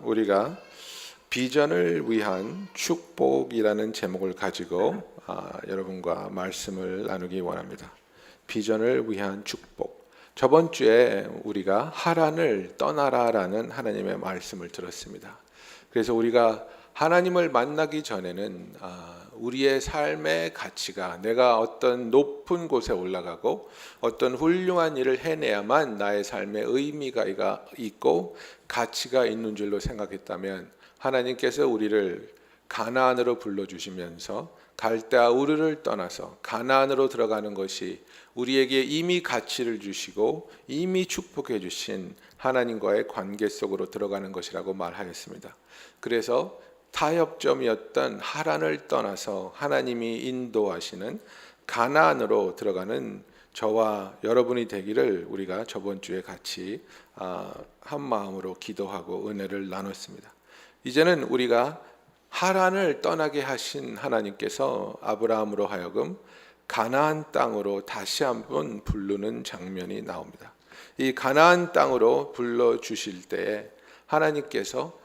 우리가 비전을 위한 축복이라는 제목을 가지고 여러분과 말씀을 나누기 원합니다. 비전을 위한 축복. 저번 주에 우리가 하란을 떠나라라는 하나님의 말씀을 들었습니다. 그래서 우리가 하나님을 만나기 전에는 우리의 삶의 가치가 내가 어떤 높은 곳에 올라가고 어떤 훌륭한 일을 해내야만 나의 삶에 의미가 있고 가치가 있는 줄로 생각했다면, 하나님께서 우리를 가나안으로 불러주시면서 갈대아 우르를 떠나서 가나안으로 들어가는 것이 우리에게 이미 가치를 주시고 이미 축복해 주신 하나님과의 관계 속으로 들어가는 것이라고 말하였습니다. 그래서 타협점이었던 하란을 떠나서 하나님이 인도하시는 가나안으로 들어가는 저와 여러분이 되기를 우리가 저번 주에 같이 한 마음으로 기도하고 은혜를 나눴습니다. 이제는 우리가 하란을 떠나게 하신 하나님께서 아브라함으로 하여금 가나안 땅으로 다시 한번 부르는 장면이 나옵니다. 이 가나안 땅으로 불러주실 때에 하나님께서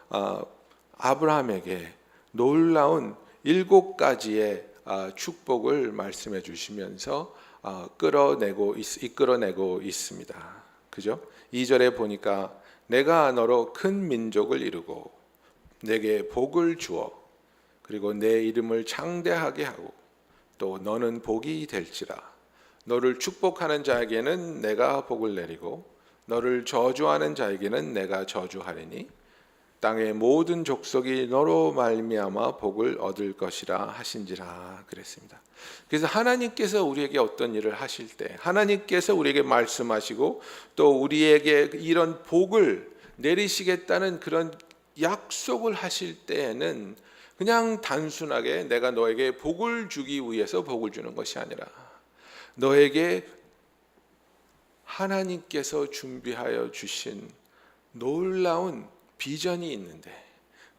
아브라함에게 놀라운 7가지의 축복을 말씀해 주시면서 이끌어내고 있습니다. 그죠? 2절에 보니까 내가 너로 큰 민족을 이루고 내게 복을 주어 그리고 내 이름을 창대하게 하고 또 너는 복이 될지라. 너를 축복하는 자에게는 내가 복을 내리고 너를 저주하는 자에게는 내가 저주하리니 땅의 모든 족속이 너로 말미암아 복을 얻을 것이라 하신지라 그랬습니다. 그래서 하나님께서 우리에게 어떤 일을 하실 때, 하나님께서 우리에게 말씀하시고 또 우리에게 이런 복을 내리시겠다는 그런 약속을 하실 때에는 그냥 단순하게 내가 너에게 복을 주기 위해서 복을 주는 것이 아니라 너에게 하나님께서 준비하여 주신 놀라운 비전이 있는데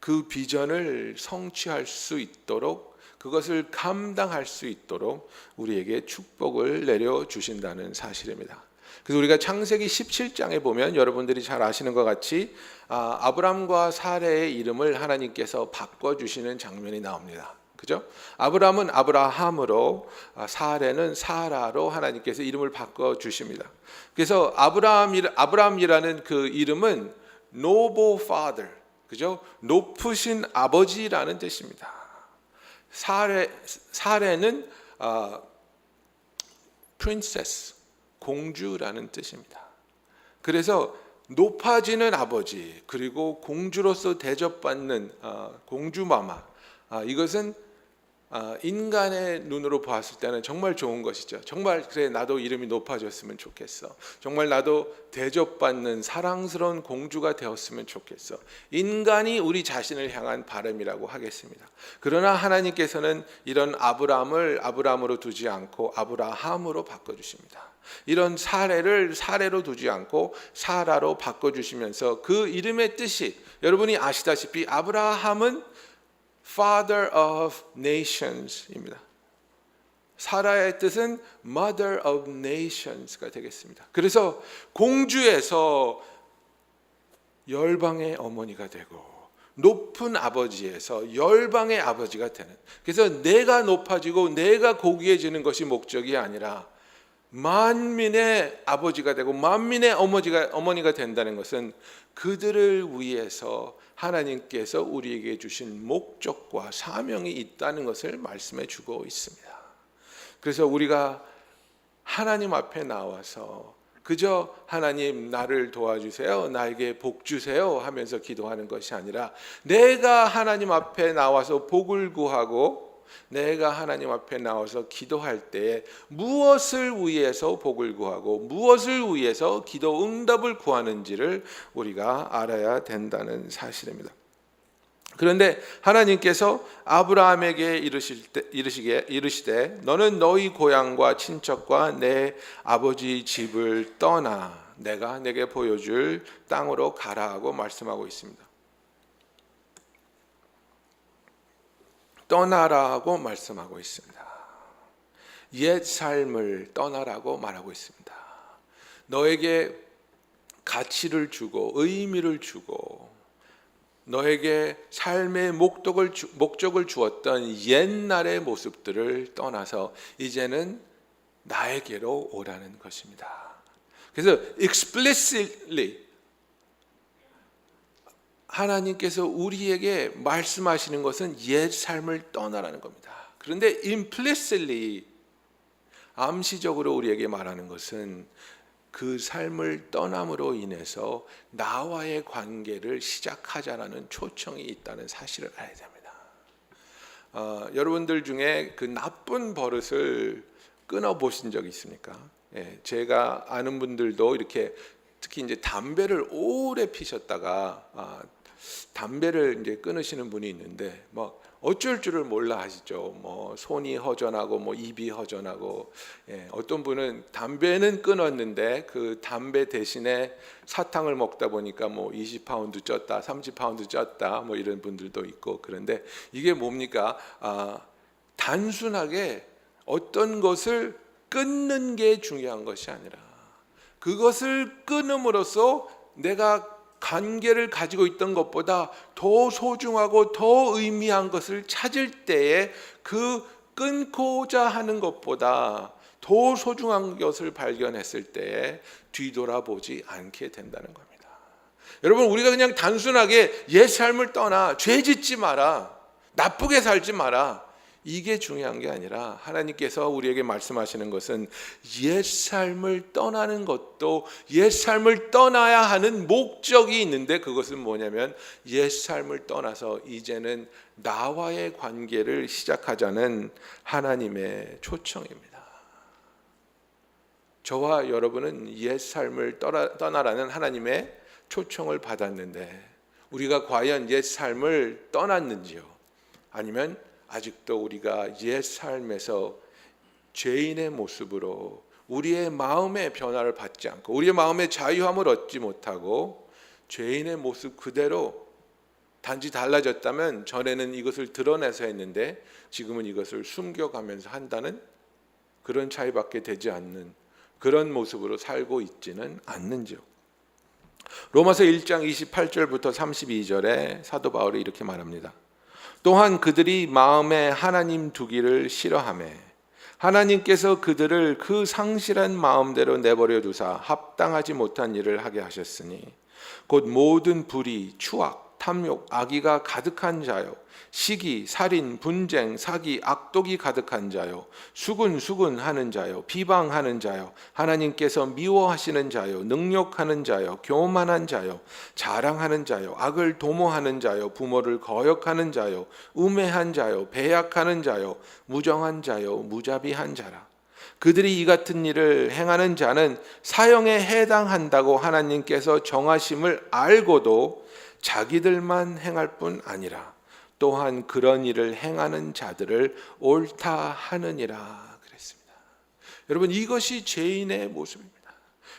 그 비전을 성취할 수 있도록, 그것을 감당할 수 있도록 우리에게 축복을 내려주신다는 사실입니다. 그래서 우리가 창세기 17장에 보면 여러분들이 잘 아시는 것 같이 아브람과 사레의 이름을 하나님께서 바꿔주시는 장면이 나옵니다. 그죠? 아브람은 아브라함으로, 사레는 사라로 하나님께서 이름을 바꿔주십니다. 그래서 아브람이라는 그 이름은 Noble Father, 그죠? 높으신 아버지라는 뜻입니다. 사레는 Princess, 공주라는 뜻입니다. 그래서 높아지는 아버지, 그리고 공주로서 대접받는 공주마마, 이것은 인간의 눈으로 보았을 때는 정말 좋은 것이죠. 정말 그래, 나도 이름이 높아졌으면 좋겠어. 정말 나도 대접받는 사랑스러운 공주가 되었으면 좋겠어. 인간이 우리 자신을 향한 바람이라고 하겠습니다. 그러나 하나님께서는 이런 아브람을 아브람으로 두지 않고 아브라함으로 바꿔주십니다. 이런 사레로 두지 않고 사라로 바꿔주시면서 그 이름의 뜻이, 여러분이 아시다시피 아브라함은 Father of Nations입니다. 사라의 뜻은 Mother of Nations가 되겠습니다. 그래서 공주에서 열방의 어머니가 되고 높은 아버지에서 열방의 아버지가 되는, 그래서 내가 높아지고 내가 고귀해지는 것이 목적이 아니라 만민의 아버지가 되고 만민의 어머니가 된다는 것은 그들을 위해서 하나님께서 우리에게 주신 목적과 사명이 있다는 것을 말씀해 주고 있습니다. 그래서 우리가 하나님 앞에 나와서 그저 하나님 나를 도와주세요, 나에게 복 주세요 하면서 기도하는 것이 아니라 내가 하나님 앞에 나와서 복을 구하고 내가 하나님 앞에 나와서 기도할 때에 무엇을 위해서 복을 구하고 무엇을 위해서 기도 응답을 구하는지를 우리가 알아야 된다는 사실입니다. 그런데 하나님께서 아브라함에게 이르시되 너는 너희 고향과 친척과 내 아버지 집을 떠나 내가 내게 보여줄 땅으로 가라 하고 말씀하고 있습니다. 떠나라고 말씀하고 있습니다. 옛 삶을 떠나라고 말하고 있습니다. 너에게 가치를 주고 의미를 주고 너에게 삶의 목적을 주었던 옛날의 모습들을 떠나서 이제는 나에게로 오라는 것입니다. 그래서 explicitly 하나님께서 우리에게 말씀하시는 것은 옛 삶을 떠나라는 겁니다. 그런데 implicitly 암시적으로 우리에게 말하는 것은 그 삶을 떠남으로 인해서 나와의 관계를 시작하자라는 초청이 있다는 사실을 알아야 됩니다. 여러분들 중에 그 나쁜 버릇을 끊어 보신 적 있습니까? 제가 아는 분들도 이렇게 특히 이제 담배를 오래 피셨다가 담배를 이제 끊으시는 분이 있는데 뭐 어쩔 줄을 몰라 하시죠. 뭐 손이 허전하고 뭐 입이 허전하고, 어떤 분은 담배는 끊었는데 그 담배 대신에 사탕을 먹다 보니까 뭐 20파운드 쪘다, 30파운드 쪘다, 뭐 이런 분들도 있고. 그런데 이게 뭡니까? 단순하게 어떤 것을 끊는 게 중요한 것이 아니라 그것을 끊음으로써 내가 관계를 가지고 있던 것보다 더 소중하고 더 의미한 것을 찾을 때에 그 끊고자 하는 것보다 더 소중한 것을 발견했을 때에 뒤돌아보지 않게 된다는 겁니다. 여러분, 우리가 그냥 단순하게 옛 삶을 떠나 죄 짓지 마라, 나쁘게 살지 마라, 이게 중요한 게 아니라 하나님께서 우리에게 말씀하시는 것은 옛 삶을 떠나는 것도 옛 삶을 떠나야 하는 목적이 있는데, 그것은 뭐냐면 옛 삶을 떠나서 이제는 나와의 관계를 시작하자는 하나님의 초청입니다. 저와 여러분은 옛 삶을 떠나라는 하나님의 초청을 받았는데 우리가 과연 옛 삶을 떠났는지요? 아니면 아직도 우리가 옛 삶에서 죄인의 모습으로 우리의 마음의 변화를 받지 않고 우리의 마음의 자유함을 얻지 못하고 죄인의 모습 그대로, 단지 달라졌다면 전에는 이것을 드러내서 했는데 지금은 이것을 숨겨가면서 한다는 그런 차이밖에 되지 않는 그런 모습으로 살고 있지는 않는지요. 로마서 1장 28절부터 32절에 사도 바울이 이렇게 말합니다. 또한 그들이 마음에 하나님 두기를 싫어하매 하나님께서 그들을 그 상실한 마음대로 내버려 두사 합당하지 못한 일을 하게 하셨으니 곧 모든 불의, 추악, 탐욕, 악의가 가득한 자요, 시기, 살인, 분쟁, 사기, 악독이 가득한 자요, 수군하는 자요, 비방하는 자요, 하나님께서 미워하시는 자요, 능욕하는 자요, 교만한 자요, 자랑하는 자요, 악을 도모하는 자요, 부모를 거역하는 자요, 우매한 자요, 배약하는 자요, 무정한 자요, 무자비한 자라. 그들이 이 같은 일을 행하는 자는 사형에 해당한다고 하나님께서 정하심을 알고도 자기들만 행할 뿐 아니라 또한 그런 일을 행하는 자들을 옳다 하느니라 그랬습니다. 여러분, 이것이 죄인의 모습입니다.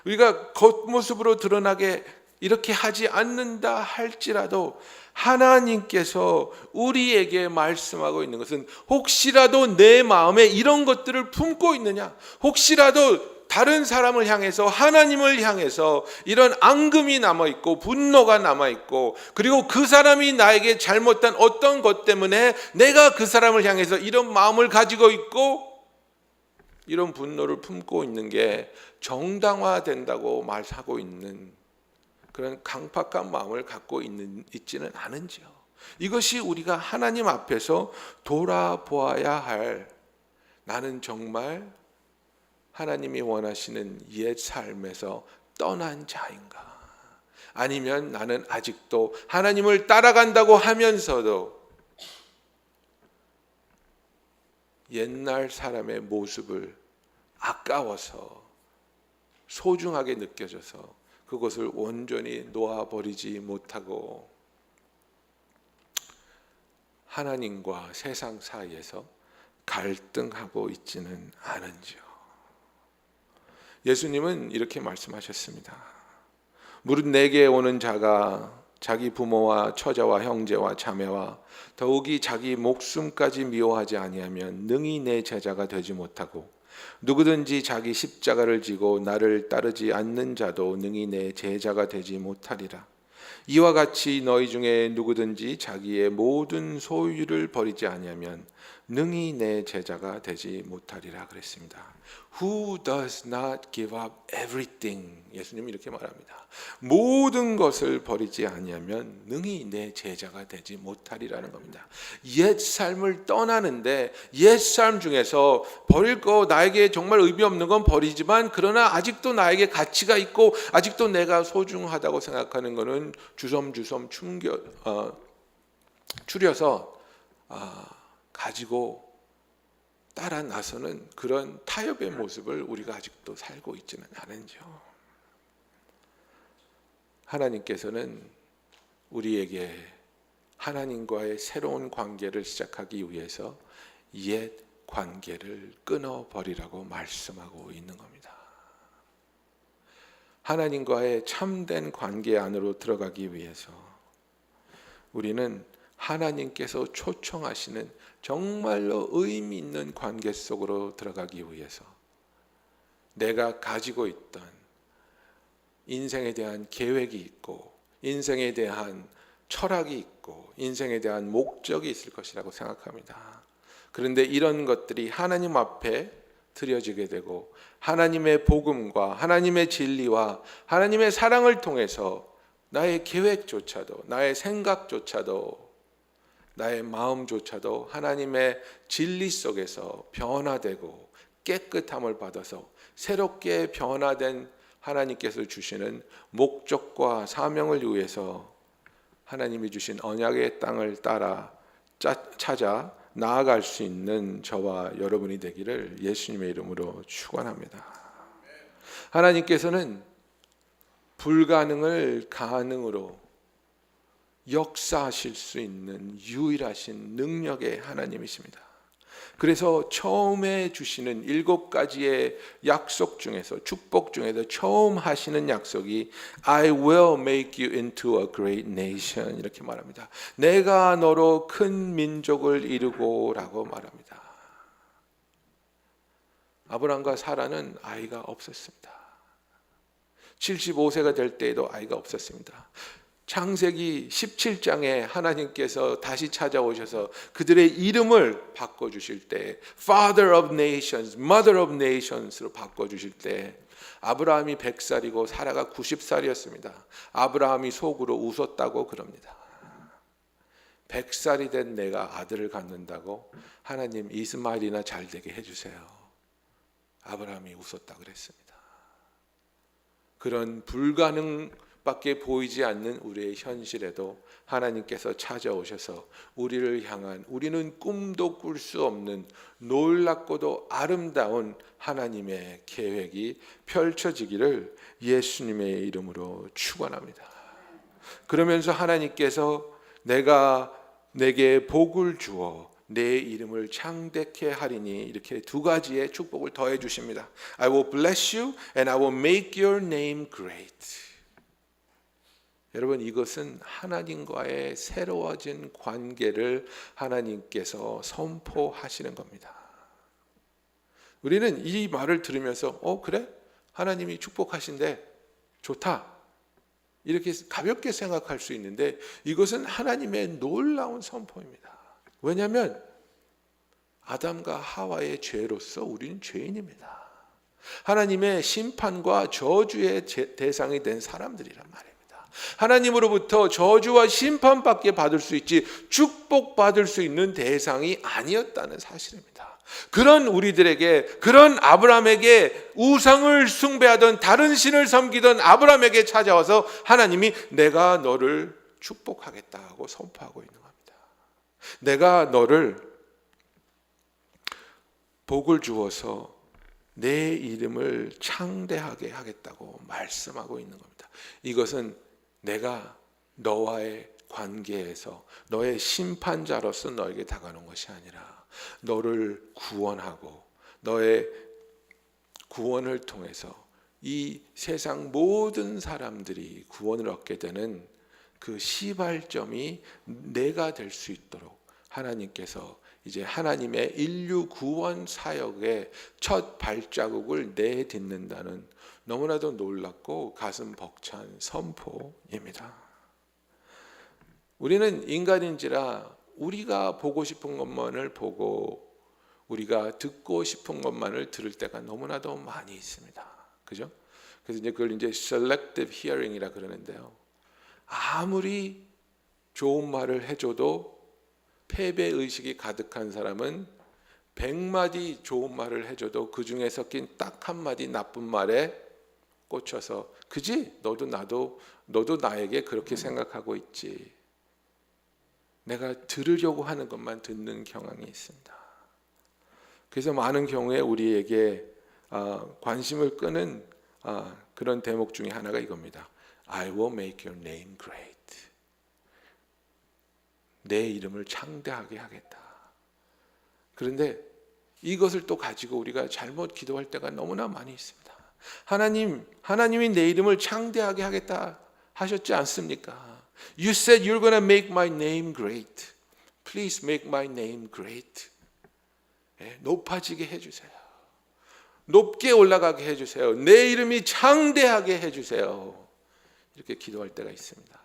우리가 겉모습으로 드러나게 이렇게 하지 않는다 할지라도 하나님께서 우리에게 말씀하고 있는 것은 혹시라도 내 마음에 이런 것들을 품고 있느냐, 혹시라도 다른 사람을 향해서, 하나님을 향해서 이런 앙금이 남아있고 분노가 남아있고, 그리고 그 사람이 나에게 잘못한 어떤 것 때문에 내가 그 사람을 향해서 이런 마음을 가지고 있고 이런 분노를 품고 있는 게 정당화된다고 말하고 있는 그런 강팍한 마음을 갖고 있지는 않은지요. 이것이 우리가 하나님 앞에서 돌아보아야 할, 나는 정말 하나님이 원하시는 옛 삶에서 떠난 자인가? 아니면 나는 아직도 하나님을 따라간다고 하면서도 옛날 사람의 모습을 아까워서 소중하게 느껴져서 그것을 온전히 놓아버리지 못하고 하나님과 세상 사이에서 갈등하고 있지는 않은지요. 예수님은 이렇게 말씀하셨습니다. 무릇 내게 오는 자가 자기 부모와 처자와 형제와 자매와 더욱이 자기 목숨까지 미워하지 아니하면 능히 내 제자가 되지 못하고 누구든지 자기 십자가를 지고 나를 따르지 않는 자도 능히 내 제자가 되지 못하리라. 이와 같이 너희 중에 누구든지 자기의 모든 소유를 버리지 아니하면 능히 내 제자가 되지 못하리라 그랬습니다. Who does not give up everything? 예수님이 이렇게 말합니다. 모든 것을 버리지 아니하면 능히 내 제자가 되지 못하리라는 겁니다. 옛 삶을 떠나는데 옛 삶 중에서 버릴 거 나에게 정말 의미 없는 건 버리지만 그러나 아직도 나에게 가치가 있고 아직도 내가 소중하다고 생각하는 것은 주섬주섬 추려서 가지고 따라 나서는 그런 타협의 모습을 우리가 아직도 살고 있지는 않은지요. 하나님께서는 우리에게 하나님과의 새로운 관계를 시작하기 위해서 옛 관계를 끊어버리라고 말씀하고 있는 겁니다. 하나님과의 참된 관계 안으로 들어가기 위해서 우리는 하나님께서 초청하시는 정말로 의미 있는 관계 속으로 들어가기 위해서 내가 가지고 있던 인생에 대한 계획이 있고 인생에 대한 철학이 있고 인생에 대한 목적이 있을 것이라고 생각합니다. 그런데 이런 것들이 하나님 앞에 드려지게 되고 하나님의 복음과 하나님의 진리와 하나님의 사랑을 통해서 나의 계획조차도 나의 생각조차도 나의 마음조차도 하나님의 진리 속에서 변화되고 깨끗함을 받아서 새롭게 변화된 하나님께서 주시는 목적과 사명을 위해서 하나님이 주신 언약의 땅을 따라 찾아 나아갈 수 있는 저와 여러분이 되기를 예수님의 이름으로 축원합니다. 하나님께서는 불가능을 가능으로 역사하실 수 있는 유일하신 능력의 하나님이십니다. 그래서 처음에 주시는 7가지의 약속 중에서 축복 중에서 처음 하시는 약속이 I will make you into a great nation 이렇게 말합니다. 내가 너로 큰 민족을 이루고 라고 말합니다. 아브라함과 사라는 아이가 없었습니다. 75세가 될 때에도 아이가 없었습니다. 창세기 17장에 하나님께서 다시 찾아오셔서 그들의 이름을 바꿔주실 때 Father of Nations, Mother of Nations로 바꿔주실 때 아브라함이 100살이고 사라가 90살이었습니다. 아브라함이 속으로 웃었다고 그럽니다. 100살이 된 내가 아들을 갖는다고 하나님 이스마엘이나 잘 되게 해주세요. 아브라함이 웃었다 그랬습니다. 그런 불가능밖에 보이지 않는 우리의 현실에도 하나님께서 찾아오셔서 우리를 향한 우리는 꿈도 꿀 수 없는 놀랍고도 아름다운 하나님의 계획이 펼쳐지기를 예수님의 이름으로 축원합니다. 그러면서 하나님께서 내게 복을 주어 내 이름을 창대케 하리니 이렇게 2가지의 축복을 더해 주십니다. I will bless you and I will make your name great. 여러분 이것은 하나님과의 새로워진 관계를 하나님께서 선포하시는 겁니다. 우리는 이 말을 들으면서 그래? 하나님이 축복하신대 좋다 이렇게 가볍게 생각할 수 있는데 이것은 하나님의 놀라운 선포입니다. 왜냐하면 아담과 하와의 죄로서 우리는 죄인입니다. 하나님의 심판과 저주의 대상이 된 사람들이란 말입니다. 하나님으로부터 저주와 심판밖에 받을 수 있지 축복받을 수 있는 대상이 아니었다는 사실입니다. 그런 우리들에게, 그런 아브라함에게 우상을 숭배하던 다른 신을 섬기던 아브라함에게 찾아와서 하나님이 내가 너를 축복하겠다고 선포하고 있는 겁니다. 내가 너를 복을 주어서 내 이름을 창대하게 하겠다고 말씀하고 있는 겁니다. 이것은 내가 너와의 관계에서 너의 심판자로서 너에게 다가오는 것이 아니라 너를 구원하고 너의 구원을 통해서 이 세상 모든 사람들이 구원을 얻게 되는 그 시발점이 내가 될 수 있도록 하나님께서 이제 하나님의 인류 구원 사역의 첫 발자국을 내딛는다는 너무나도 놀랍고 가슴 벅찬 선포입니다. 우리는 인간인지라 우리가 보고 싶은 것만을 보고 우리가 듣고 싶은 것만을 들을 때가 너무나도 많이 있습니다. 그죠? 그래서 이제 그걸 이제 selective hearing이라 그러는데요. 아무리 좋은 말을 해줘도 패배 의식이 가득한 사람은 100마디 좋은 말을 해줘도 그 중에 섞인 딱 한마디 나쁜 말에 꽂혀서 그지? 너도 나에게 그렇게 생각하고 있지. 내가 들으려고 하는 것만 듣는 경향이 있습니다. 그래서 많은 경우에 우리에게 관심을 끄는 그런 대목 중에 하나가 이겁니다. I will make your name great. 내 이름을 창대하게 하겠다. 그런데 이것을 또 가지고 우리가 잘못 기도할 때가 너무나 많이 있습니다. 하나님이 내 이름을 창대하게 하겠다 하셨지 않습니까? You said you're going to make my name great. Please make my name great. 높아지게 해주세요. 높게 올라가게 해주세요. 내 이름이 창대하게 해주세요. 이렇게 기도할 때가 있습니다.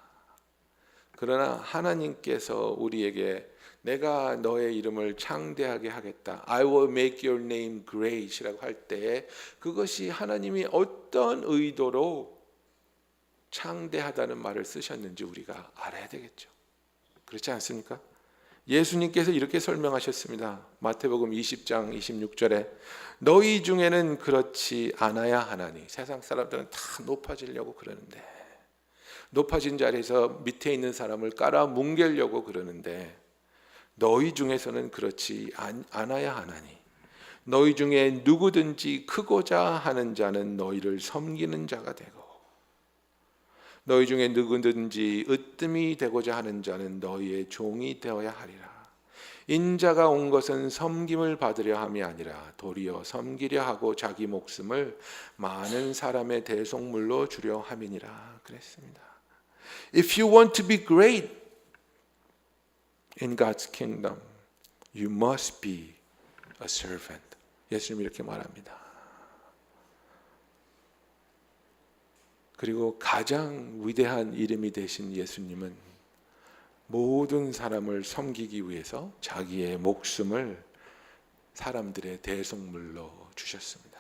그러나 하나님께서 우리에게 내가 너의 이름을 창대하게 하겠다. I will make your name great이라고 할 때 그것이 하나님이 어떤 의도로 창대하다는 말을 쓰셨는지 우리가 알아야 되겠죠. 그렇지 않습니까? 예수님께서 이렇게 설명하셨습니다. 마태복음 20장 26절에 너희 중에는 그렇지 않아야 하나니. 세상 사람들은 다 높아지려고 그러는데 높아진 자리에서 밑에 있는 사람을 깔아 뭉개려고 그러는데 너희 중에서는 그렇지 않아야 하나니. 너희 중에 누구든지 크고자 하는 자는 너희를 섬기는 자가 되고 너희 중에 누구든지 으뜸이 되고자 하는 자는 너희의 종이 되어야 하리라. 인자가 온 것은 섬김을 받으려 함이 아니라 도리어 섬기려 하고 자기 목숨을 많은 사람의 대속물로 주려 함이니라 그랬습니다. If you want to be great in God's kingdom, you must be a servant. 예수님이 이렇게 말합니다. 그리고 가장 위대한 이름이 되신 예수님은 모든 사람을 섬기기 위해서 자기의 목숨을 사람들의 대속물로 주셨습니다.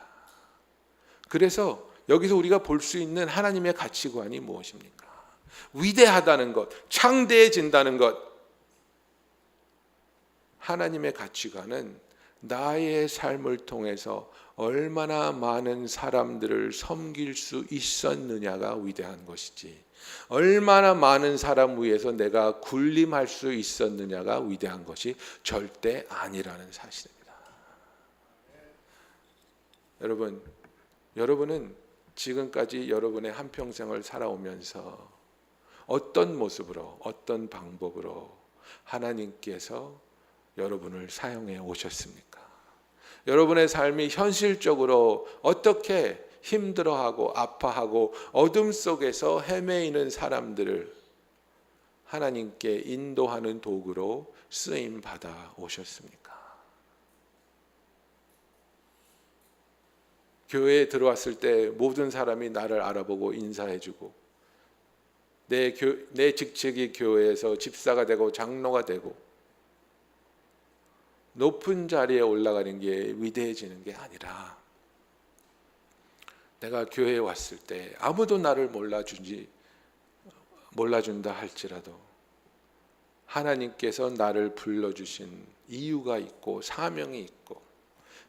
그래서 여기서 우리가 볼 수 있는 하나님의 가치관이 무엇입니까? 위대하다는 것, 창대해진다는 것. 하나님의 가치관은 나의 삶을 통해서 얼마나 많은 사람들을 섬길 수 있었느냐가 위대한 것이지 얼마나 많은 사람 위해서 내가 군림할 수 있었느냐가 위대한 것이 절대 아니라는 사실입니다. 여러분은 지금까지 여러분의 한평생을 살아오면서 어떤 모습으로 어떤 방법으로 하나님께서 여러분을 사용해 오셨습니까? 여러분의 삶이 현실적으로 어떻게 힘들어하고 아파하고 어둠 속에서 헤매이는 사람들을 하나님께 인도하는 도구로 쓰임 받아 오셨습니까? 교회에 들어왔을 때 모든 사람이 나를 알아보고 인사해주고 내 직책이 교회에서 집사가 되고 장로가 되고 높은 자리에 올라가는 게 위대해지는 게 아니라 내가 교회에 왔을 때 아무도 나를 몰라준다 할지라도 하나님께서 나를 불러주신 이유가 있고 사명이 있고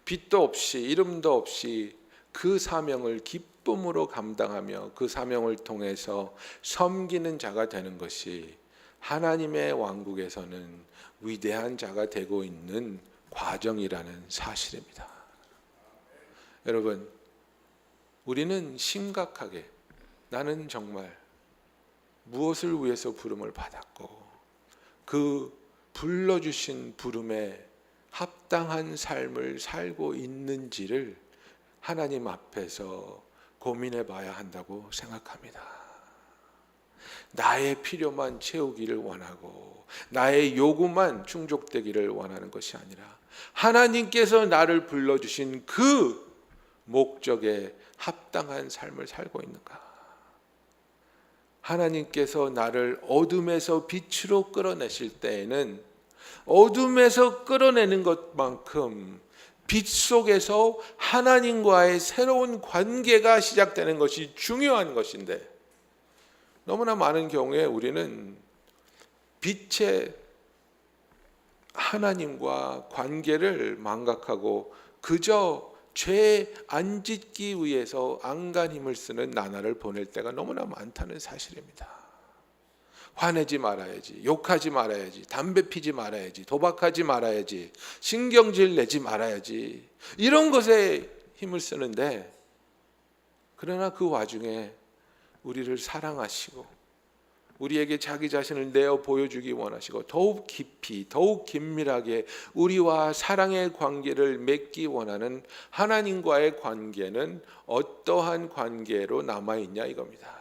빛도 없이 이름도 없이 그 사명을 기쁨으로 감당하며 그 사명을 통해서 섬기는 자가 되는 것이 하나님의 왕국에서는 위대한 자가 되고 있는 과정이라는 사실입니다. 여러분, 우리는 심각하게 나는 정말 무엇을 위해서 부름을 받았고 그 불러주신 부름에 합당한 삶을 살고 있는지를 하나님 앞에서 고민해 봐야 한다고 생각합니다. 나의 필요만 채우기를 원하고 나의 요구만 충족되기를 원하는 것이 아니라 하나님께서 나를 불러주신 그 목적에 합당한 삶을 살고 있는가? 하나님께서 나를 어둠에서 빛으로 끌어내실 때에는 어둠에서 끌어내는 것만큼 빛 속에서 하나님과의 새로운 관계가 시작되는 것이 중요한 것인데, 너무나 많은 경우에 우리는 빛의 하나님과 관계를 망각하고 그저 죄 안 짓기 위해서 안간 힘을 쓰는 나날을 보낼 때가 너무나 많다는 사실입니다. 화내지 말아야지, 욕하지 말아야지, 담배 피지 말아야지, 도박하지 말아야지, 신경질 내지 말아야지, 이런 것에 힘을 쓰는데, 그러나 그 와중에 우리를 사랑하시고 우리에게 자기 자신을 내어 보여주기 원하시고 더욱 깊이 더욱 긴밀하게 우리와 사랑의 관계를 맺기 원하는 하나님과의 관계는 어떠한 관계로 남아있냐 이겁니다.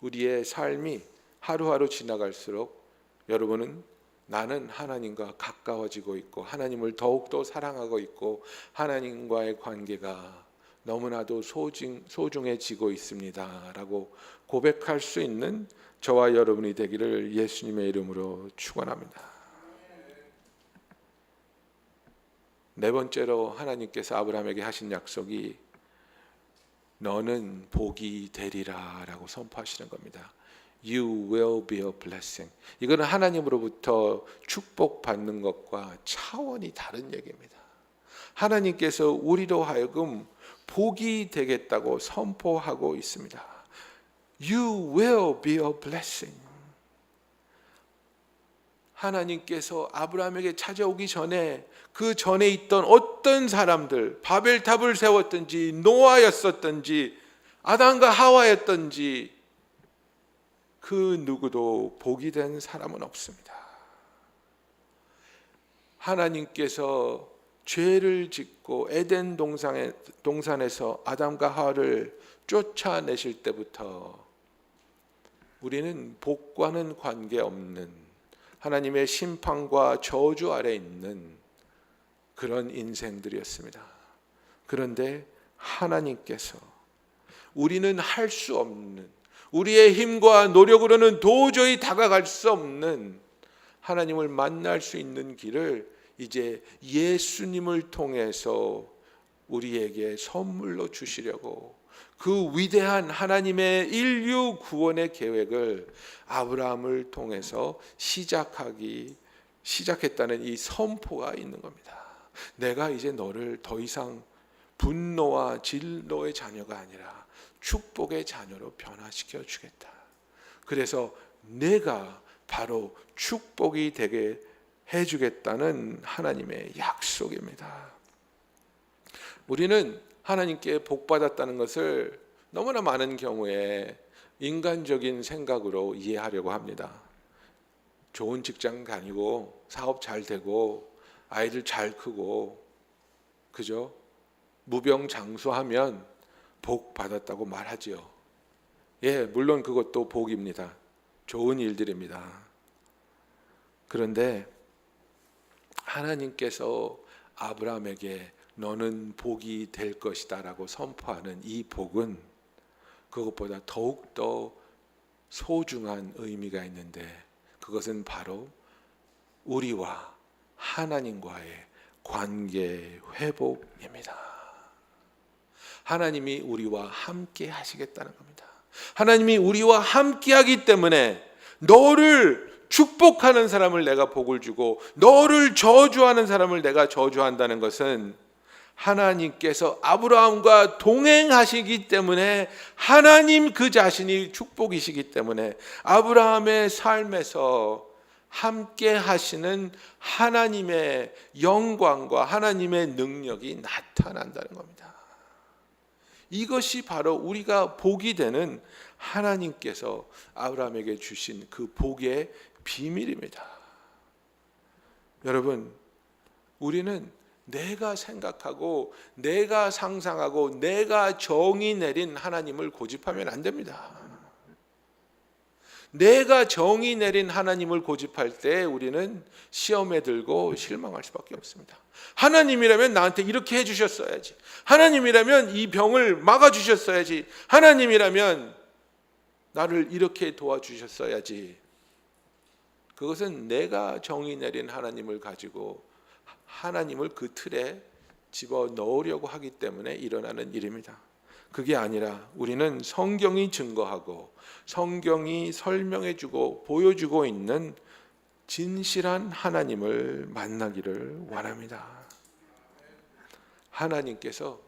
우리의 삶이 하루하루 지나갈수록 여러분은 나는 하나님과 가까워지고 있고 하나님을 더욱더 사랑하고 있고 하나님과의 관계가 너무나도 소중해지고 있습니다 라고 고백할 수 있는 저와 여러분이 되기를 예수님의 이름으로 축원합니다. 네 번째로 하나님께서 아브라함에게 하신 약속이 너는 복이 되리라 라고 선포하시는 겁니다. You will be a blessing. 이거는 하나님으로부터 축복받는 것과 차원이 다른 얘기입니다. 하나님께서 우리로 하여금 복이 되겠다고 선포하고 있습니다. You will be a blessing. 하나님께서 아브라함에게 찾아오기 전에 그 전에 있던 어떤 사람들, 바벨탑을 세웠든지 노아였었든지 아담과 하와였든지 그 누구도 복이 된 사람은 없습니다. 하나님께서 죄를 짓고 에덴 동산에서 아담과 하와를 쫓아내실 때부터 우리는 복과는 관계없는 하나님의 심판과 저주 아래 있는 그런 인생들이었습니다. 그런데 하나님께서 우리는 할 수 없는, 우리의 힘과 노력으로는 도저히 다가갈 수 없는 하나님을 만날 수 있는 길을 이제 예수님을 통해서 우리에게 선물로 주시려고 그 위대한 하나님의 인류 구원의 계획을 아브라함을 통해서 시작했다는 이 선포가 있는 겁니다. 내가 이제 너를 더 이상 분노와 진노의 자녀가 아니라 축복의 자녀로 변화시켜 주겠다. 그래서 내가 바로 축복이 되게 해주겠다는 하나님의 약속입니다. 우리는 하나님께 복받았다는 것을 너무나 많은 경우에 인간적인 생각으로 이해하려고 합니다. 좋은 직장 다니고 사업 잘 되고 아이들 잘 크고 그죠? 무병장수하면 복 받았다고 말하지요. 예, 물론 그것도 복입니다. 좋은 일들입니다. 그런데 하나님께서 아브라함에게 너는 복이 될 것이다 라고 선포하는 이 복은 그것보다 더욱더 소중한 의미가 있는데, 그것은 바로 우리와 하나님과의 관계 회복입니다. 하나님이 우리와 함께 하시겠다는 겁니다. 하나님이 우리와 함께 하기 때문에 너를 축복하는 사람을 내가 복을 주고 너를 저주하는 사람을 내가 저주한다는 것은 하나님께서 아브라함과 동행하시기 때문에, 하나님 그 자신이 축복이시기 때문에 아브라함의 삶에서 함께 하시는 하나님의 영광과 하나님의 능력이 나타난다는 겁니다. 이것이 바로 우리가 복이 되는 하나님께서 아브라함에게 주신 그 복의 비밀입니다. 여러분, 우리는 내가 생각하고 내가 상상하고 내가 정의 내린 하나님을 고집하면 안 됩니다. 내가 정의 내린 하나님을 고집할 때 우리는 시험에 들고 실망할 수밖에 없습니다. 하나님이라면 나한테 이렇게 해주셨어야지. 하나님이라면 이 병을 막아주셨어야지. 하나님이라면 나를 이렇게 도와주셨어야지. 그것은 내가 정의 내린 하나님을 가지고 하나님을 그 틀에 집어넣으려고 하기 때문에 일어나는 일입니다. 그게 아니라 우리는 성경이 증거하고 성경이 설명해주고 보여주고 있는 진실한 하나님을 만나기를 원합니다. 하나님께서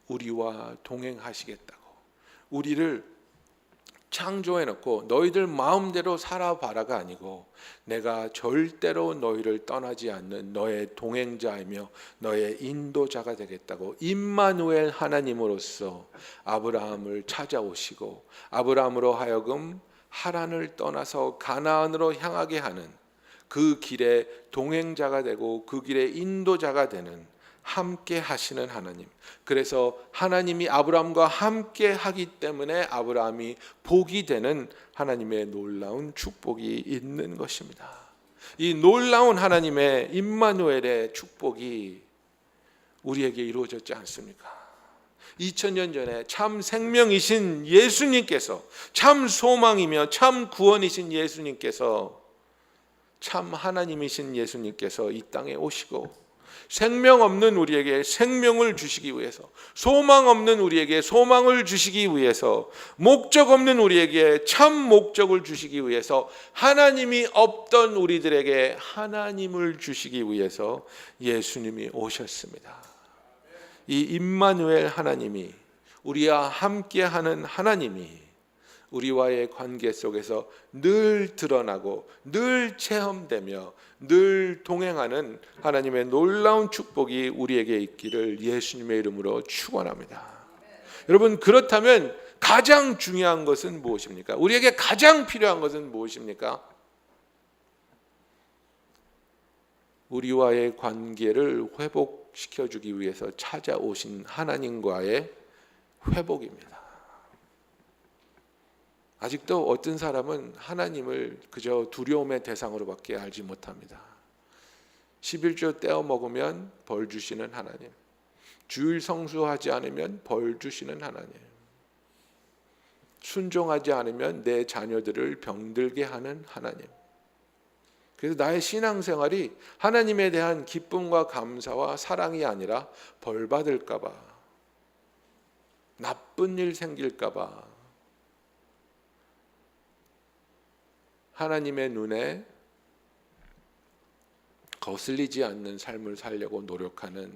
우리와 동행하시겠다고, 우리를 창조해놓고 너희들 마음대로 살아봐라가 아니고 내가 절대로 너희를 떠나지 않는 너의 동행자이며 너의 인도자가 되겠다고 임마누엘 하나님으로서 아브라함을 찾아오시고 아브라함으로 하여금 하란을 떠나서 가나안으로 향하게 하는 그 길의 동행자가 되고 그 길의 인도자가 되는 함께 하시는 하나님. 그래서 하나님이 아브라함과 함께 하기 때문에 아브라함이 복이 되는 하나님의 놀라운 축복이 있는 것입니다. 이 놀라운 하나님의 임마누엘의 축복이 우리에게 이루어졌지 않습니까? 2000년 전에 참 생명이신 예수님께서, 참 소망이며 참 구원이신 예수님께서, 참 하나님이신 예수님께서 이 땅에 오시고 생명 없는 우리에게 생명을 주시기 위해서, 소망 없는 우리에게 소망을 주시기 위해서, 목적 없는 우리에게 참 목적을 주시기 위해서, 하나님이 없던 우리들에게 하나님을 주시기 위해서 예수님이 오셨습니다. 이 임마누엘 하나님이, 우리와 함께하는 하나님이 우리와의 관계 속에서 늘 드러나고 늘 체험되며 늘 동행하는 하나님의 놀라운 축복이 우리에게 있기를 예수님의 이름으로 축원합니다. 여러분, 그렇다면 가장 중요한 것은 무엇입니까? 우리에게 가장 필요한 것은 무엇입니까? 우리와의 관계를 회복시켜주기 위해서 찾아오신 하나님과의 회복입니다. 아직도 어떤 사람은 하나님을 그저 두려움의 대상으로밖에 알지 못합니다. 11조 떼어 먹으면 벌 주시는 하나님, 주일 성수하지 않으면 벌 주시는 하나님, 순종하지 않으면 내 자녀들을 병들게 하는 하나님. 그래서 나의 신앙생활이 하나님에 대한 기쁨과 감사와 사랑이 아니라 벌 받을까 봐, 나쁜 일 생길까 봐, 하나님의 눈에 거슬리지 않는 삶을 살려고 노력하는,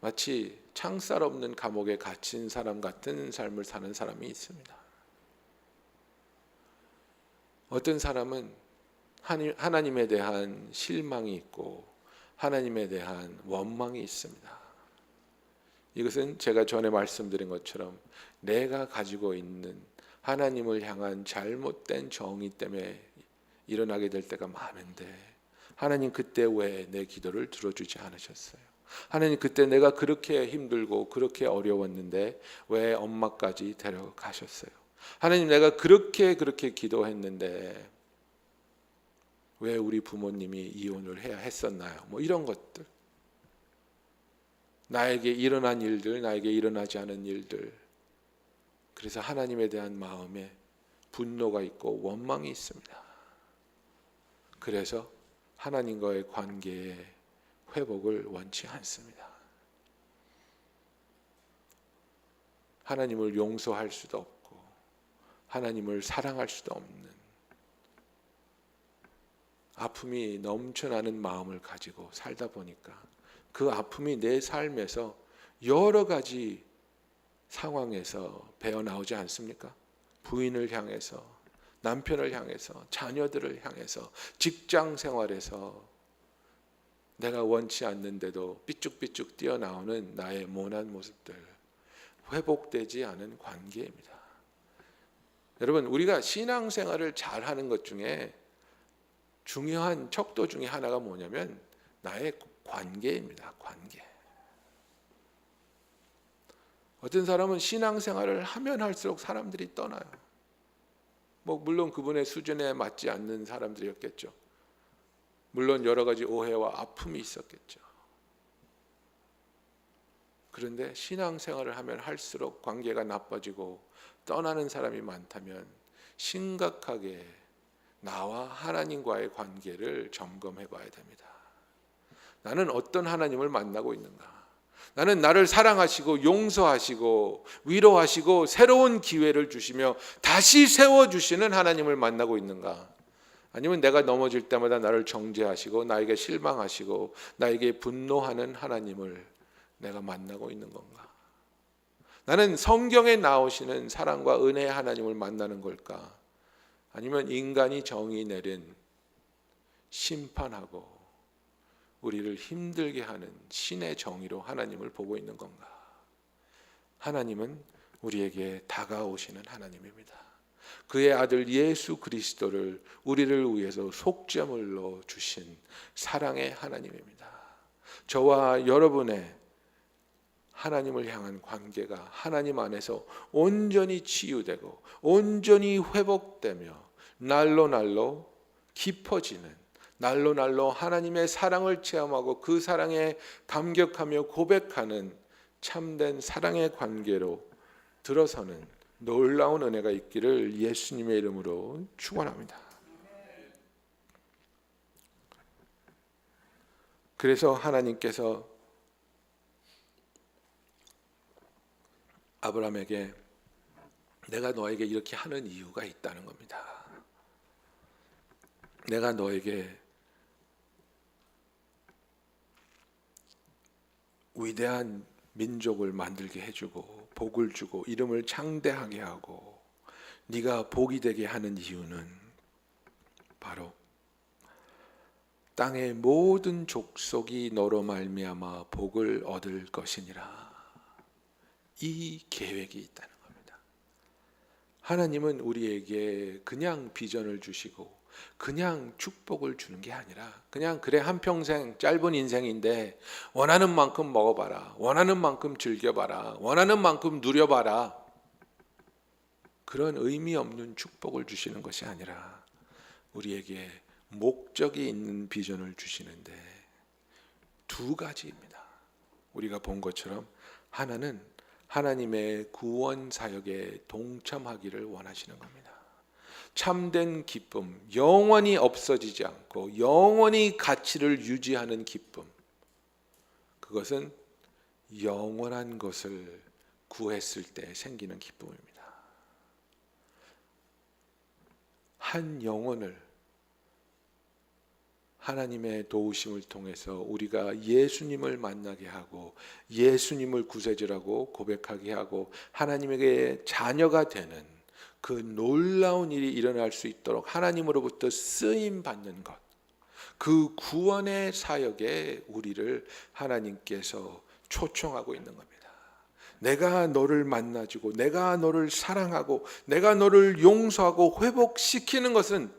마치 창살 없는 감옥에 갇힌 사람 같은 삶을 사는 사람이 있습니다. 어떤 사람은 하나님에 대한 실망이 있고 하나님에 대한 원망이 있습니다. 이것은 제가 전에 말씀드린 것처럼 내가 가지고 있는 하나님을 향한 잘못된 정의 때문에 일어나게 될 때가 많은데, 하나님 그때 왜 내 기도를 들어주지 않으셨어요? 하나님 그때 내가 그렇게 힘들고 그렇게 어려웠는데 왜 엄마까지 데려가셨어요? 하나님 내가 그렇게 기도했는데 왜 우리 부모님이 이혼을 해야 했었나요? 뭐 이런 것들, 나에게 일어난 일들, 나에게 일어나지 않은 일들. 그래서 하나님에 대한 마음에 분노가 있고 원망이 있습니다. 그래서 하나님과의 관계의 회복을 원치 않습니다. 하나님을 용서할 수도 없고 하나님을 사랑할 수도 없는 아픔이 넘쳐나는 마음을 가지고 살다 보니까 그 아픔이 내 삶에서 여러 가지 상황에서 배어나오지 않습니까? 부인을 향해서, 남편을 향해서, 자녀들을 향해서, 직장 생활에서 내가 원치 않는데도 삐쭉삐쭉 뛰어나오는 나의 모난 모습들, 회복되지 않은 관계입니다. 여러분, 우리가 신앙생활을 잘하는 것 중에 중요한 척도 중에 하나가 뭐냐면 나의 관계입니다. 관계. 어떤 사람은 신앙생활을 하면 할수록 사람들이 떠나요. 물론 그분의 수준에 맞지 않는 사람들이었겠죠. 물론 여러 가지 오해와 아픔이 있었겠죠. 그런데 신앙생활을 하면 할수록 관계가 나빠지고 떠나는 사람이 많다면 심각하게 나와 하나님과의 관계를 점검해 봐야 됩니다. 나는 어떤 하나님을 만나고 있는가? 나는 나를 사랑하시고 용서하시고 위로하시고 새로운 기회를 주시며 다시 세워주시는 하나님을 만나고 있는가? 아니면 내가 넘어질 때마다 나를 정죄하시고 나에게 실망하시고 나에게 분노하는 하나님을 내가 만나고 있는 건가? 나는 성경에 나오시는 사랑과 은혜의 하나님을 만나는 걸까? 아니면 인간이 정의 내린 심판하고 우리를 힘들게 하는 신의 정의로 하나님을 보고 있는 건가? 하나님은 우리에게 다가오시는 하나님입니다. 그의 아들 예수 그리스도를 우리를 위해서 속죄물로 주신 사랑의 하나님입니다. 저와 여러분의 하나님을 향한 관계가 하나님 안에서 온전히 치유되고 온전히 회복되며 날로 깊어지는, 날로 하나님의 사랑을 체험하고 그 사랑에 감격하며 고백하는 참된 사랑의 관계로 들어서는 놀라운 은혜가 있기를 예수님의 이름으로 축원합니다. 그래서 하나님께서 아브라함에게 내가 너에게 이렇게 하는 이유가 있다는 겁니다. 내가 너에게 위대한 민족을 만들게 해주고 복을 주고 이름을 창대하게 하고 네가 복이 되게 하는 이유는 바로 땅의 모든 족속이 너로 말미암아 복을 얻을 것이니라. 이 계획이 있다는 겁니다. 하나님은 우리에게 그냥 비전을 주시고 그냥 축복을 주는 게 아니라 그냥 그래 한평생 짧은 인생인데 원하는 만큼 먹어봐라, 원하는 만큼 즐겨봐라, 원하는 만큼 누려봐라, 그런 의미 없는 축복을 주시는 것이 아니라 우리에게 목적이 있는 비전을 주시는데 두 가지입니다. 우리가 본 것처럼 하나는 하나님의 구원 사역에 동참하기를 원하시는 겁니다. 참된 기쁨, 영원히 없어지지 않고 영원히 가치를 유지하는 기쁨, 그것은 영원한 것을 구했을 때 생기는 기쁨입니다. 한 영혼을 하나님의 도우심을 통해서 우리가 예수님을 만나게 하고 예수님을 구세주라고 고백하게 하고 하나님에게 자녀가 되는 그 놀라운 일이 일어날 수 있도록 하나님으로부터 쓰임 받는 것, 그 구원의 사역에 우리를 하나님께서 초청하고 있는 겁니다. 내가 너를 만나주고 내가 너를 사랑하고 내가 너를 용서하고 회복시키는 것은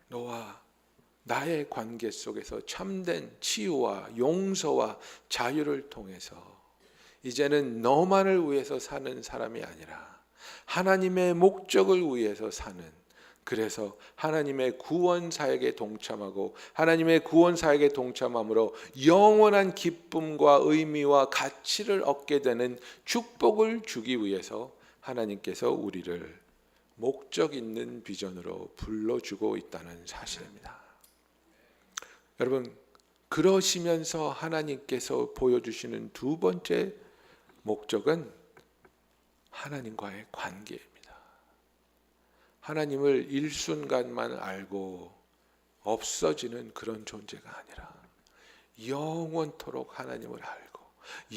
너와 나의 관계 속에서 참된 치유와 용서와 자유를 통해서 이제는 너만을 위해서 사는 사람이 아니라 하나님의 목적을 위해서 사는, 그래서 하나님의 구원 사역에 동참하고 하나님의 구원 사역에 동참함으로 영원한 기쁨과 의미와 가치를 얻게 되는 축복을 주기 위해서 하나님께서 우리를 목적 있는 비전으로 불러주고 있다는 사실입니다. 여러분, 그러시면서 하나님께서 보여주시는 두 번째 목적은 하나님과의 관계입니다. 하나님을 일순간만 알고 없어지는 그런 존재가 아니라 영원토록 하나님을 알고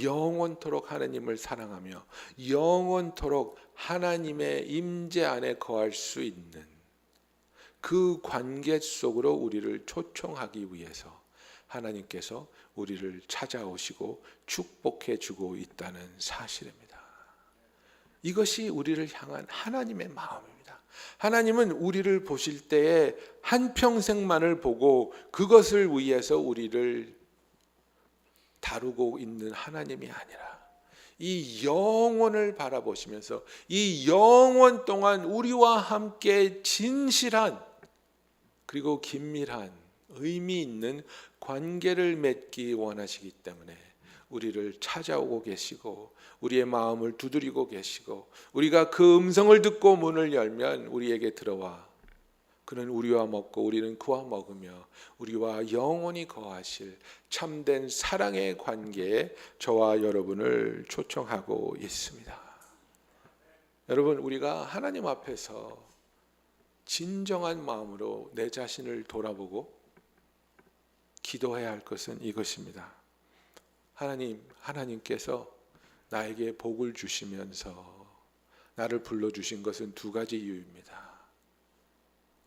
영원토록 하나님을 사랑하며 영원토록 하나님의 임재 안에 거할 수 있는 그 관계 속으로 우리를 초청하기 위해서 하나님께서 우리를 찾아오시고 축복해 주고 있다는 사실입니다. 이것이 우리를 향한 하나님의 마음입니다. 하나님은 우리를 보실 때에 한평생만을 보고 그것을 위해서 우리를 다루고 있는 하나님이 아니라 이 영원을 바라보시면서 이 영원 동안 우리와 함께 진실한 그리고 긴밀한 의미 있는 관계를 맺기 원하시기 때문에 우리를 찾아오고 계시고 우리의 마음을 두드리고 계시고 우리가 그 음성을 듣고 문을 열면 우리에게 들어와 그는 우리와 먹고 우리는 그와 먹으며 우리와 영원히 거하실 참된 사랑의 관계에 저와 여러분을 초청하고 있습니다. 여러분, 우리가 하나님 앞에서 진정한 마음으로 내 자신을 돌아보고 기도해야 할 것은 이것입니다. 하나님께서 나에게 복을 주시면서 나를 불러주신 것은 두 가지 이유입니다.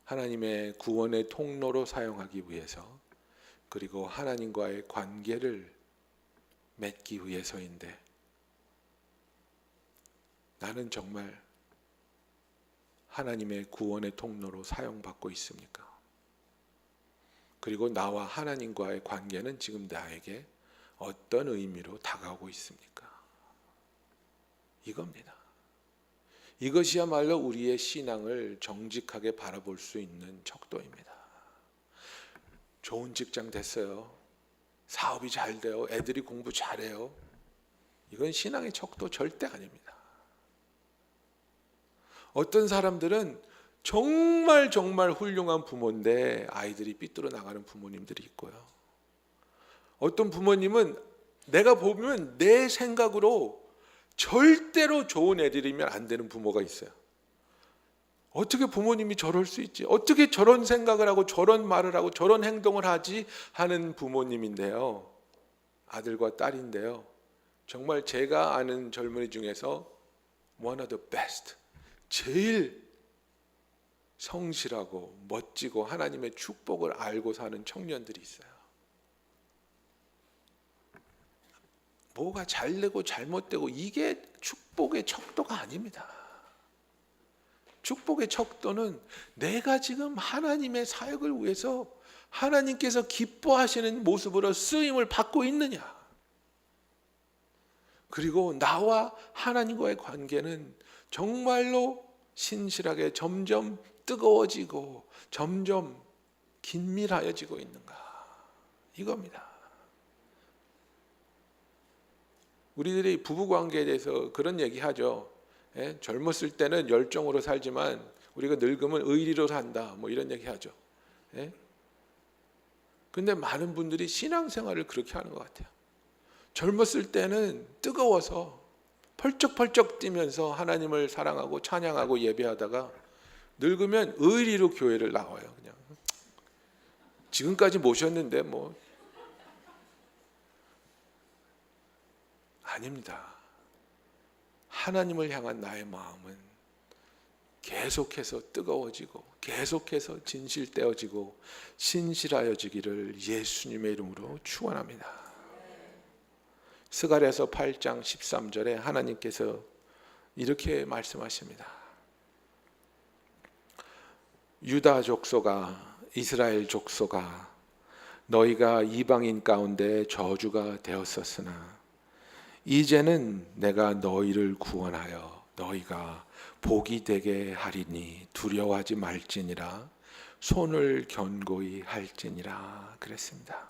하나님의 구원의 통로로 사용하기 위해서 그리고 하나님과의 관계를 맺기 위해서인데 나는 정말 하나님의 구원의 통로로 사용받고 있습니까? 그리고 나와 하나님과의 관계는 지금 나에게 어떤 의미로 다가오고 있습니까? 이겁니다. 이것이야말로 우리의 신앙을 정직하게 바라볼 수 있는 척도입니다. 좋은 직장 됐어요. 사업이 잘 돼요. 애들이 공부 잘해요. 이건 신앙의 척도 절대 아닙니다. 어떤 사람들은 정말 훌륭한 부모인데 아이들이 삐뚤어 나가는 부모님들이 있고요. 어떤 부모님은 내가 보면 내 생각으로 절대로 좋은 애들이면 안 되는 부모가 있어요. 어떻게 부모님이 저럴 수 있지? 어떻게 저런 생각을 하고 저런 말을 하고 저런 행동을 하지? 하는 부모님인데요. 아들과 딸인데요. 정말 제가 아는 젊은이 중에서 one of the best, 제일 성실하고 멋지고 하나님의 축복을 알고 사는 청년들이 있어요. 뭐가 잘되고 잘못되고 이게 축복의 척도가 아닙니다. 축복의 척도는 내가 지금 하나님의 사역을 위해서 하나님께서 기뻐하시는 모습으로 쓰임을 받고 있느냐, 그리고 나와 하나님과의 관계는 정말로 신실하게 점점 뜨거워지고 점점 긴밀하여지고 있는가, 이겁니다. 우리들이 부부관계에 대해서 그런 얘기하죠. 젊었을 때는 열정으로 살지만 우리가 늙으면 의리로 산다, 뭐 이런 얘기하죠. 근데 많은 분들이 신앙생활을 그렇게 하는 것 같아요. 젊었을 때는 뜨거워서 펄쩍펄쩍 뛰면서 하나님을 사랑하고 찬양하고 예배하다가 늙으면 의리로 교회를 나와요. 그냥 지금까지 모셨는데 뭐. 아닙니다. 하나님을 향한 나의 마음은 계속해서 뜨거워지고 계속해서 진실되어지고 신실하여지기를 예수님의 이름으로 축원합니다. 스가랴서 8장 13절에 하나님께서 이렇게 말씀하십니다. 유다 족속아, 이스라엘 족속아, 너희가 이방인 가운데 저주가 되었었으나 이제는 내가 너희를 구원하여 너희가 복이 되게 하리니 두려워하지 말지니라, 손을 견고히 할지니라 그랬습니다.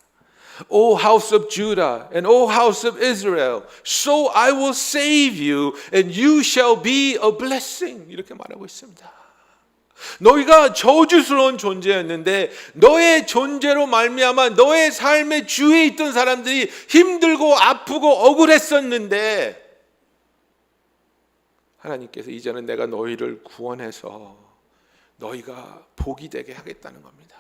O house of Judah and O house of Israel, so I will save you and you shall be a blessing. 이렇게 말하고 있습니다. 너희가 저주스러운 존재였는데 너의 존재로 말미암아 너의 삶의 주위에 있던 사람들이 힘들고 아프고 억울했었는데 하나님께서 이제는 내가 너희를 구원해서 너희가 복이 되게 하겠다는 겁니다.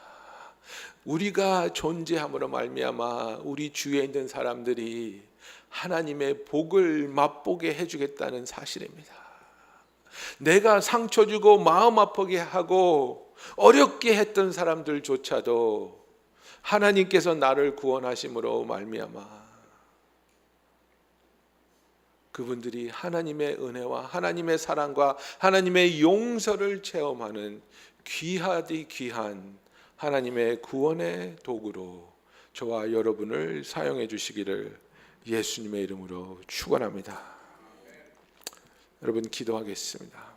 우리가 존재함으로 말미암아 우리 주위에 있는 사람들이 하나님의 복을 맛보게 해주겠다는 사실입니다. 내가 상처 주고 마음 아프게 하고 어렵게 했던 사람들조차도 하나님께서 나를 구원하심으로 말미암아 그분들이 하나님의 은혜와 하나님의 사랑과 하나님의 용서를 체험하는 귀하디 귀한 하나님의 구원의 도구로 저와 여러분을 사용해 주시기를 예수님의 이름으로 축원합니다. 여러분 기도하겠습니다.